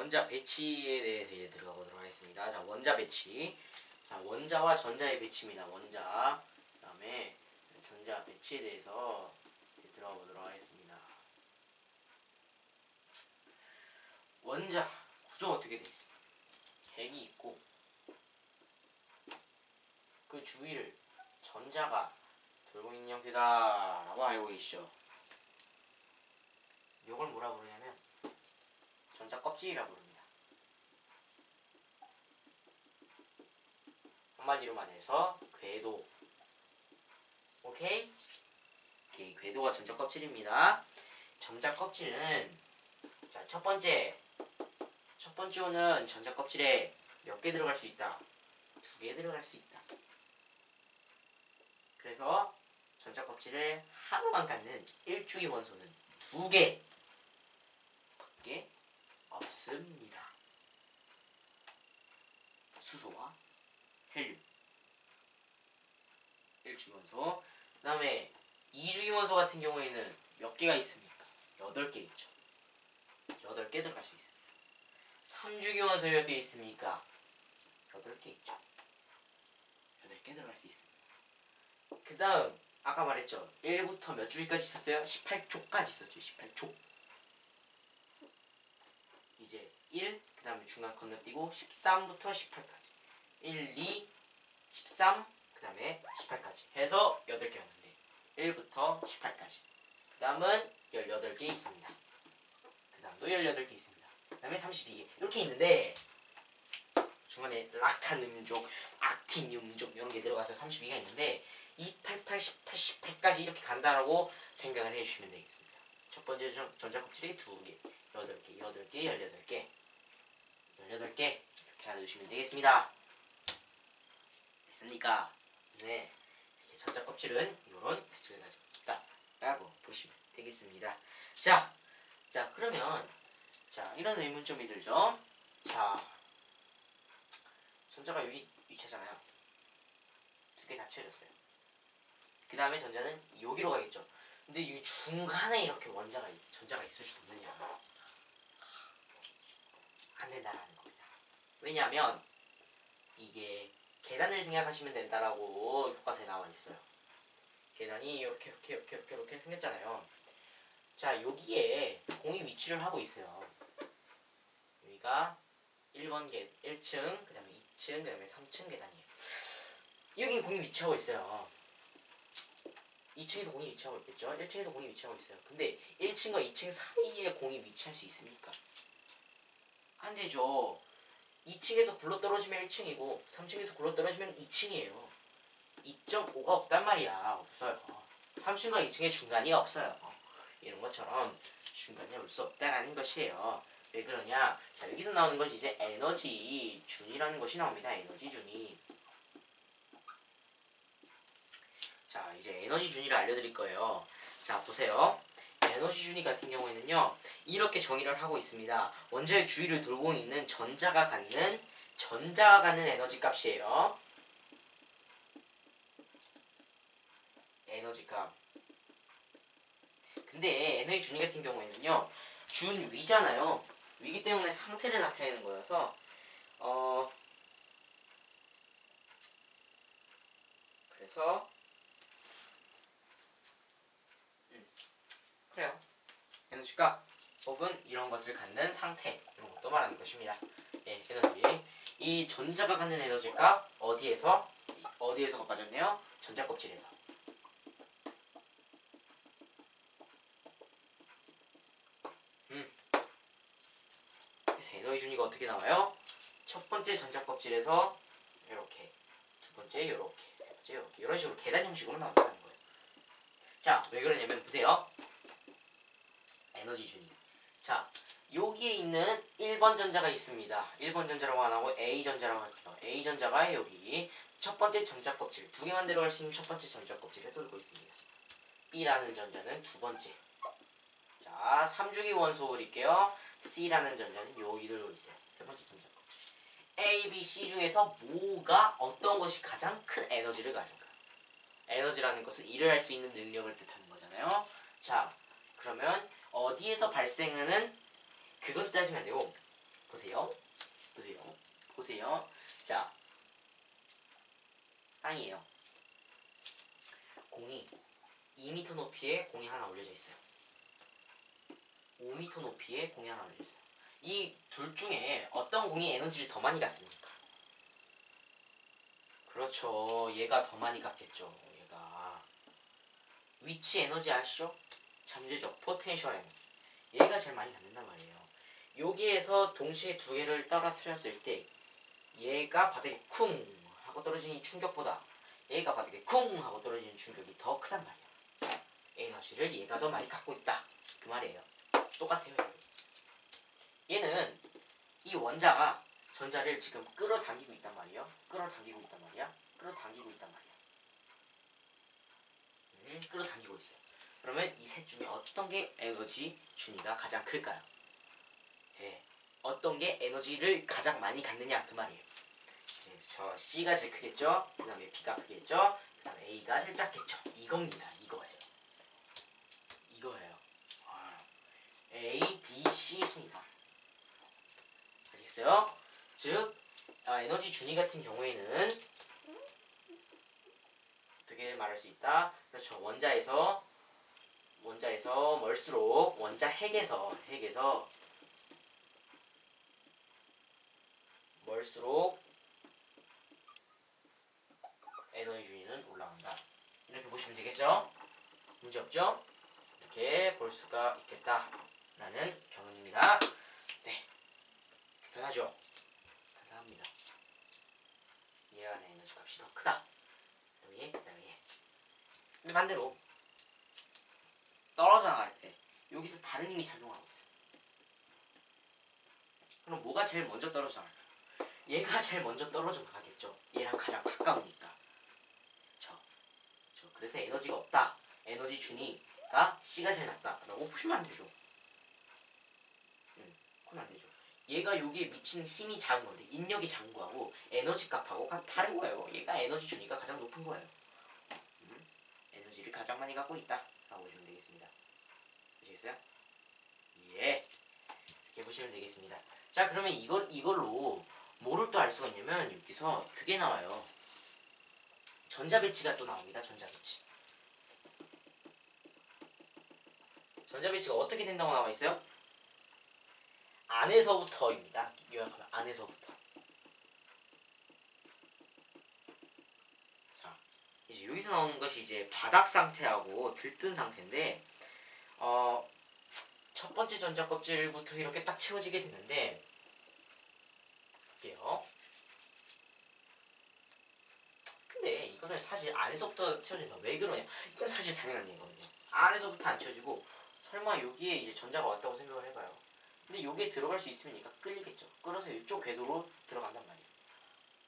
원자 배치에 대해서 이제 들어가 보도록 하겠습니다. 자, 원자 배치. 자, 원자와 전자의 배치입니다. 원자. 그다음에 전자 배치에 대해서 이제 들어가 보도록 하겠습니다. 원자 구조가 어떻게 되어 있습니까? 핵이 있고 그 주위를 전자가 돌고 있는 형태다라고 알고 계시죠? 이걸 뭐라 부르냐면 전자 껍질이라 부릅니다. 한마디로 말해서 궤도. 오케이? 오케이, 궤도가 전자 껍질입니다. 전자 껍질은 자, 첫 번째 호는 전자 껍질에 몇 개 들어갈 수 있다? 2개 들어갈 수 있다. 그래서 전자 껍질을 하나만 갖는 일주기 원소는 2개 밖에 없습니다. 수소와 헬륨. 일주기 원소. 그 다음에 이주기 원소 같은 경우에는 몇 개가 있습니까? 8개 있죠. 8개 들어갈 수 있습니다. 3주기 원소 몇 개 있습니까? 8개 있죠. 8개 들어갈 수 있습니다. 그 다음 아까 말했죠. 1부터 몇 주기까지 있었어요? 18족까지 있었죠. 18족. 이제 1, 그 다음에 중간 건너뛰고 13부터 18까지 1, 2, 13, 그 다음에 18까지 해서 8개였는데 1부터 18까지 그 다음은 18개 있습니다. 그 다음도 18개 있습니다. 그 다음에 32개 이렇게 있는데 중간에 락탄 음족, 악틴 음족 이런 게 들어가서 32개가 있는데 2, 8, 8, 18, 18까지 이렇게 간다라고 생각을 해주시면 되겠습니다. 첫 번째 전자 껍질이 2개, 8개, 8개, 18개 18개 이렇게 알아두시면 되겠습니다. 됐습니까? 네, 전자 껍질은 이런 특징을 가지고 있다라고 보시면 되겠습니다. 자 그러면 이런 의문점이 들죠. 자, 전자가 여기 위치하잖아요. 2개 다 채워졌어요. 그 다음에 전자는 여기로 가겠죠. 근데 이 중간에 이렇게 전자가 있을 수 없느냐? 안 된다라는 겁니다. 왜냐하면 이게 계단을 생각하시면 된다라고 교과서에 나와 있어요. 계단이 이렇게 생겼잖아요. 자, 여기에 공이 위치를 하고 있어요. 여기가 1층, 그 다음에 2층, 그 다음에 3층 계단이에요. 여기 공이 위치하고 있어요. 2층에도 공이 위치하고 있겠죠? 1층에도 공이 위치하고 있어요. 근데 1층과 2층 사이에 공이 위치할 수 있습니까? 안 되죠. 2층에서 굴러떨어지면 1층이고 3층에서 굴러떨어지면 2층이에요. 2.5가 없단 말이야. 없어요. 3층과 2층의 중간이 없어요. 이런 것처럼 중간에 올 수 없다라는 것이에요. 왜 그러냐? 자, 여기서 나오는 것이 이제 에너지 준이라는 것이 나옵니다. 에너지 준이. 자, 이제 에너지 준이를 알려드릴 거예요. 자, 보세요. 에너지 준이 같은 경우에는요, 이렇게 정의를 하고 있습니다. 원자의 주위를 돌고 있는 전자가 갖는 에너지 값이에요. 에너지 값. 근데 에너지 준이 같은 경우에는요, 준 위잖아요. 위기 때문에 상태를 나타내는 거여서 그래서 그래요. 에너지값 혹은 이런 것을 갖는 상태, 이런 것도 말하는 것입니다. 예, 에너지. 이 전자가 갖는 에너지값 어디에서 빠졌네요? 전자 껍질에서. 그래서 에너지 준위가 어떻게 나와요? 첫 번째 전자 껍질에서 이렇게, 두 번째 이렇게, 세 번째 이렇게, 이런 식으로 계단 형식으로 나온다는 거예요. 자, 왜 그러냐면 보세요. 에너지 준위. 자, 여기에 있는 1번 전자가 있습니다. 1번 전자라고 안 하고 A전자라고 할게요. A전자가 여기 첫 번째 전자 껍질, 2개만 들어갈 수 있는 첫 번째 전자 껍질에 돌고 있습니다. B라는 전자는 두 번째. 자, 3주기 원소 그릴게요. C라는 전자는 여기 들고 있어요. 세 번째 전자 껍질. A, B, C 중에서 뭐가 어떤 것이 가장 큰 에너지를 가진가? 에너지라는 것은 일을 할 수 있는 능력을 뜻하는 거잖아요. 자, 그러면 어디에서 발생하는 그것도 따지면 안 되고 보세요. 자, 땅이에요. 공이 2m 높이에 공이 하나 올려져 있어요. 5m 높이에 공이 하나 올려져 있어요. 이 둘 중에 어떤 공이 에너지를 더 많이 갖습니까? 그렇죠. 얘가 더 많이 갖겠죠. 얘가. 위치 에너지 아시죠? 잠재적 포텐셜 에너지. 얘가 제일 많이 갖는단 말이에요. 여기에서 동시에 두 개를 떨어뜨렸을 때 얘가 바닥에 쿵 하고 떨어지는 충격보다 얘가 바닥에 쿵 하고 떨어지는 충격이 더 크단 말이야. 에너지를 얘가 더 많이 갖고 있다. 그 말이에요. 똑같아요. 얘는 이 원자가 전자를 지금 끌어당기고 있단 말이에요. 끌어당기고 있단 말이야. 끌어당기고 있어요. 그러면 이 셋 중에 어떤 게 에너지 준위가 가장 클까요? 네. 어떤 게 에너지를 가장 많이 갖느냐 그 말이에요. 저 C가 제일 크겠죠. 그 다음에 B가 크겠죠. 그 다음에 A가 제일 작겠죠. 이겁니다. 이거예요. A, B, C 순이다. 아시겠어요? 즉 에너지 준위 같은 경우에는 어떻게 말할 수 있다? 그렇죠. 원자에서 멀수록 원자 핵에서 멀수록 에너지 준위는 올라간다. 이렇게 보시면 되겠죠? 문제 없죠? 이렇게 볼 수가 있겠다라는 결론입니다. 네, 간단하죠? 간단합니다. 얘 안에 에너지 값이 더 크다. 그다음에 얘. 근데 반대로 떨어져 나갈 때 여기서 다른 힘이 작용하고 있어요. 그럼 뭐가 제일 먼저 떨어져 나갈까요? 얘가 제일 먼저 떨어져 나가겠죠. 얘랑 가장 가까우니까. 그래서 에너지가 없다. 에너지 준위가 C가 제일 낮다라고 보시면 안 되죠. 그건 안 되죠. 얘가 여기에 미치는 힘이 작은 건데 인력이 작은 거하고 에너지 값하고 다른 거예요. 얘가 에너지 준위가 가장 높은 거예요. 에너지를 가장 많이 갖고 있다라고 보시면 되겠습니다. 아시겠어요? 예. 이렇게 보시면 되겠습니다. 자, 그러면 이걸로 뭐를 또 알 수가 있냐면 여기서 그게 나와요. 전자배치가 또 나옵니다. 전자배치가 어떻게 된다고 나와 있어요? 안에서부터입니다. 요약하면 안에서부터. 자, 이제 여기서 나오는 것이 이제 바닥 상태하고 들뜬 상태인데, 첫 번째 전자 껍질부터 이렇게 딱 채워지게 되는데, 볼게요. 근데 이거는 사실 안에서부터 채워진다. 왜 그러냐? 이건 사실 당연한 얘기거든요. 안에서부터 안 채워지고 설마 여기에 이제 전자가 왔다고 생각을 해봐요. 근데 여기에 들어갈 수 있으니까 끌리겠죠. 끌어서 이쪽 궤도로 들어간단 말이에요.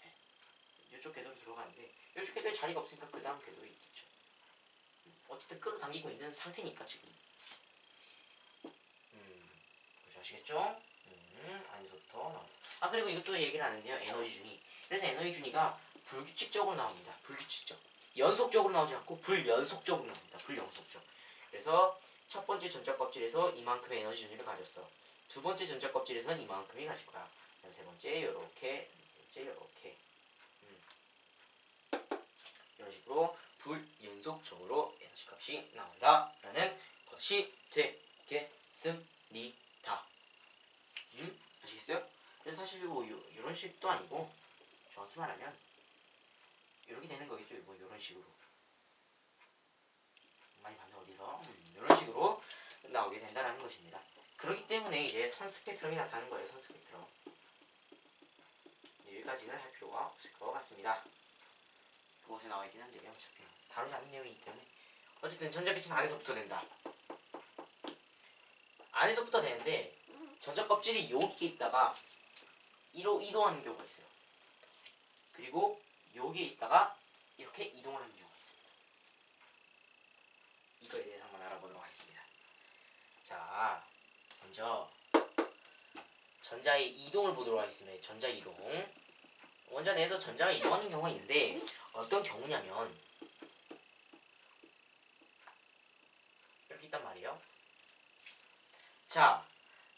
네. 이쪽 궤도로 들어가는데 이쪽 궤도에 자리가 없으니까 그 다음 궤도에 있겠죠. 어쨌든 끌어당기고 있는 상태니까 지금. 아시겠죠? 안에서부터 나옵니다. 그리고 이것도 얘기를 하는데요. 에너지 준위. 그래서 에너지 준위가 불규칙적으로 나옵니다. 불규칙적. 연속적으로 나오지 않고 불연속적으로 나옵니다. 불연속적. 그래서 첫 번째 전자 껍질에서 이만큼의 에너지 준위를 가졌어. 두 번째 전자 껍질에서는 이만큼이 가질 거야. 세 번째 요렇게, 요렇게. 이런 식으로 불연속적으로 에너지 값이 나온다라는 것이 되겠습니다. 아시겠어요? 그래서 사실 뭐 이런 식도 아니고 정확히 말하면 이렇게 되는 거겠죠. 뭐 이런 식으로 많이 봤나 어디서 이런 식으로 나오게 된다라는 것입니다. 그렇기 때문에 이제 선 스펙트럼이 나타나는 거예요. 선 스펙트럼. 여기까지는 할 필요가 없을 것 같습니다. 그곳에 나와 있긴 한데요. 어차피 다루지 않는 내용이기 때문에 어쨌든 전자빛은 안에서부터 된다. 안에서부터 되는데 전자 껍질이 여기에 있다가 이동하는 경우가 있어요. 그리고 여기에 있다가 이렇게 이동을 하는 경우가 있습니다. 이거에 대해서 한번 알아보도록 하겠습니다. 자, 먼저 전자의 이동을 보도록 하겠습니다. 전자 이동. 원자 내에서 전자가 이동하는 경우가 있는데 어떤 경우냐면 이렇게 있단 말이에요. 자,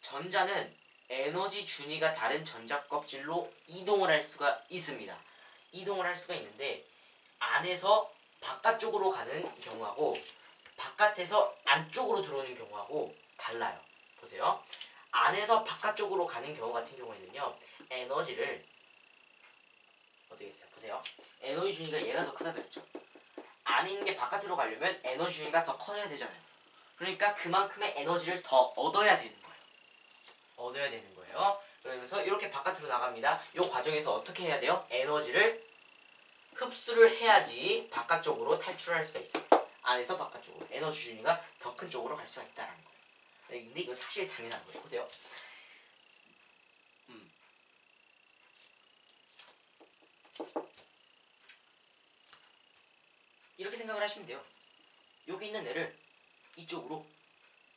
전자는 에너지 준위가 다른 전자껍질로 이동을 할 수가 있습니다. 이동을 할 수가 있는데 안에서 바깥쪽으로 가는 경우하고 바깥에서 안쪽으로 들어오는 경우하고 달라요. 보세요. 안에서 바깥쪽으로 가는 경우 같은 경우에는요. 에너지를 어떻게 했어요? 보세요. 에너지 준위가 얘가 더 크다 그랬죠. 안에 있는 게 바깥으로 가려면 에너지 준위가 더 커야 되잖아요. 그러니까 그만큼의 에너지를 더 얻어야 되는 거예요. 얻어야 되는 거예요. 그러면서 이렇게 바깥으로 나갑니다. 이 과정에서 어떻게 해야 돼요? 에너지를 흡수를 해야지 바깥쪽으로 탈출할 수가 있어요. 안에서 바깥쪽으로 에너지 준위가 더 큰 쪽으로 갈 수가 있다는 거예요. 근데 이건 사실 당연한 거예요. 보세요. 이렇게 생각을 하시면 돼요. 여기 있는 애를 이쪽으로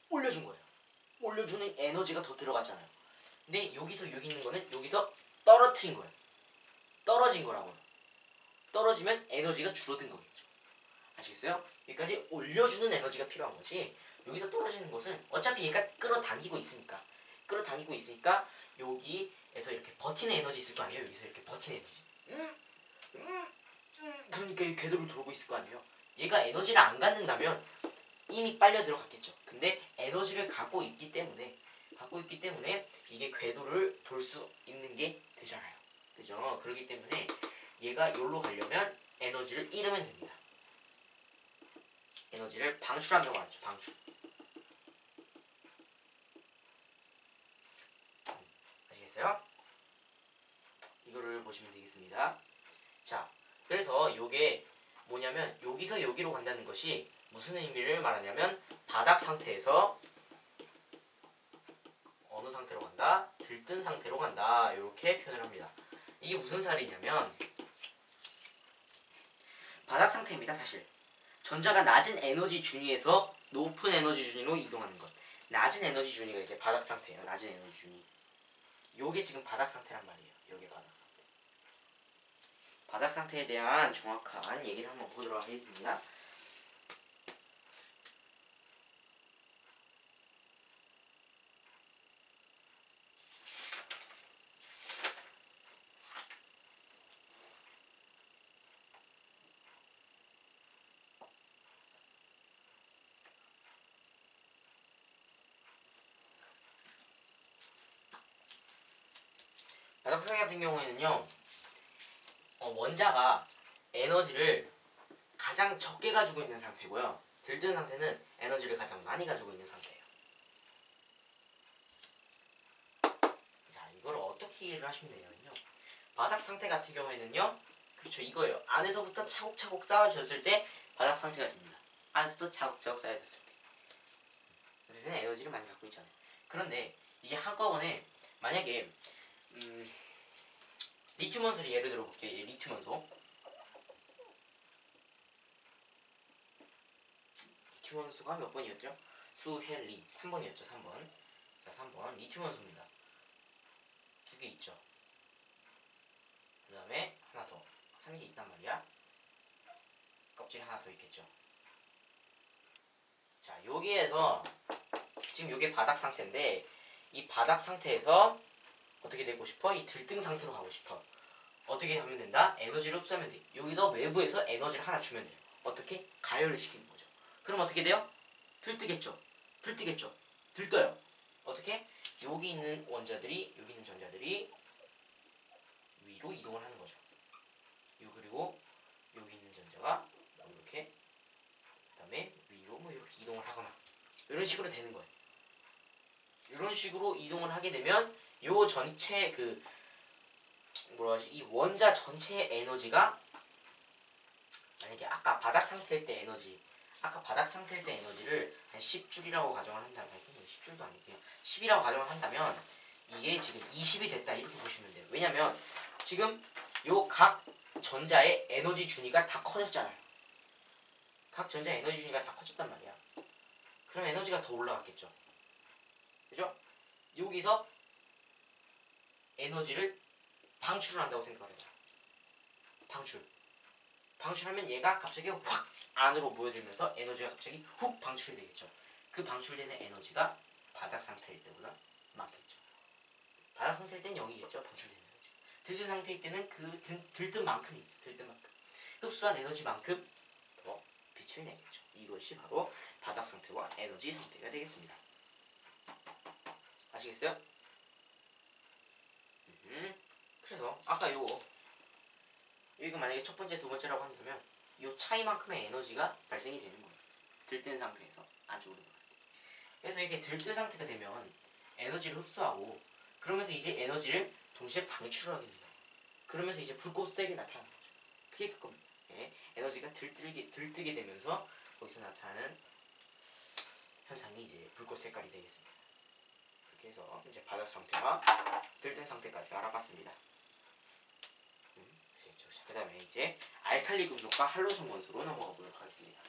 올려준 거예요. 올려주는 에너지가 더 들어갔잖아요. 근데 여기서 여기 있는 거는 여기서 떨어뜨린 거예요. 떨어진 거라고요. 떨어지면 에너지가 줄어든 거겠죠. 아시겠어요? 여기까지 올려주는 에너지가 필요한 거지. 여기서 떨어지는 것은 어차피 얘가 끌어당기고 있으니까 여기에서 이렇게 버티는 에너지 있을 거 아니에요. 여기서 이렇게 버티는 에너지. 그러니까 이 궤도를 돌고 있을 거 아니에요. 얘가 에너지를 안 갖는다면 이미 빨려 들어갔겠죠. 근데 에너지를 갖고 있기 때문에 이게 궤도를 돌 수 있는 게 되잖아요. 그죠? 그렇기 때문에 얘가 여기로 가려면 에너지를 잃으면 됩니다. 에너지를 방출한다고 하죠. 방출. 아시겠어요? 이거를 보시면 되겠습니다. 자, 그래서 요게 뭐냐면 여기서 여기로 간다는 것이 무슨 의미를 말하냐면 바닥 상태에서 어느 상태로 간다? 들뜬 상태로 간다. 이렇게 표현을 합니다. 이게 무슨 사리냐면 바닥 상태입니다. 사실 전자가 낮은 에너지 준위에서 높은 에너지 준위로 이동하는 것. 낮은 에너지 준위가 이제 바닥 상태예요. 낮은 에너지 준위. 요게 지금 바닥 상태란 말이에요. 요게 바닥 상태. 바닥 상태에 대한 정확한 얘기를 한번 보도록 하겠습니다. 바닥 상태 같은 경우에는요. 원자가 에너지를 가장 적게 가지고 있는 상태고요. 들뜬 상태는 에너지를 가장 많이 가지고 있는 상태예요. 자, 이걸 어떻게 이해를 하시면 되냐면요. 바닥 상태 같은 경우에는요. 그렇죠, 이거예요. 안에서부터 차곡차곡 쌓아졌을 때 바닥 상태가 됩니다. 안에서부터 차곡차곡 쌓여졌을 때. 그래서 에너지를 많이 갖고 있잖아요. 그런데 이게 한꺼번에 만약에 리튬 원소를 예를 들어 볼게요. 리튬 원소. 리튬 원소가 몇 번이었죠? 수헬리 3번이었죠. 3번. 자, 3번 리튬 원소입니다. 두 개 있죠. 그 다음에 하나 더. 한 개 있단 말이야. 껍질 하나 더 있겠죠. 자, 여기에서 지금 요게 바닥 상태인데 이 바닥 상태에서 어떻게 되고 싶어? 이 들뜬 상태로 가고 싶어. 어떻게 하면 된다? 에너지를 흡수하면 돼. 여기서 외부에서 에너지를 하나 주면 돼요. 어떻게? 가열을 시키는 거죠. 그럼 어떻게 돼요? 들뜨겠죠. 들떠요. 어떻게? 여기 있는 원자들이, 여기 있는 전자들이 위로 이동을 하는 거죠. 그리고 여기 있는 전자가 뭐 이렇게, 그 다음에 위로 뭐 이렇게 이동을 하거나 이런 식으로 되는 거예요. 이런 식으로 이동을 하게 되면 요 전체 이 원자 전체의 에너지가 만약에 아까 바닥 상태일 때 에너지를 한 10줄이라고 가정을 한다면 10줄도 아니고 그냥 10이라고 가정을 한다면 이게 지금 20이 됐다 이렇게 보시면 돼요. 왜냐면 지금 요 각 전자의 에너지 준위가 다 커졌잖아요. 각 전자의 에너지 준위가 다 커졌단 말이야. 그럼 에너지가 더 올라갔겠죠. 그죠? 여기서 에너지를 방출을 한다고 생각을 해요. 방출하면 얘가 갑자기 확 안으로 모여들면서 에너지가 갑자기 훅 방출이 되겠죠. 그 방출되는 에너지가 바닥 상태일 때보다 많겠죠. 바닥 상태일 땐 0이겠죠. 방출되는 에너지. 들뜬 상태일 때는 그 들뜬 만큼이죠. 들뜬 만큼. 흡수한 에너지만큼 더 빛을 내겠죠. 이것이 바로 바닥 상태와 에너지 상태가 되겠습니다. 아시겠어요? 그래서 아까 요거 여기가 만약에 첫 번째, 두 번째라고 한다면 요 차이만큼의 에너지가 발생이 되는 거예요. 들뜬 상태에서 안쪽으로 들어갈 때. 그래서 이렇게 들뜬 상태가 되면 에너지를 흡수하고 그러면서 이제 에너지를 동시에 방출을 하게 된다. 그러면서 이제 붉고 세게 나타나는 거죠. 그게 그겁니다. 예, 에너지가 들뜨게 되면서 거기서 나타나는 현상이 이제 불꽃 색깔이 되겠습니다. 이렇게 해서 이제 바닥 상태와 들뜬 상태까지 알아봤습니다. 그 다음에 이제 알칼리 금속과 할로성 원소로 넘어가 보도록 하겠습니다.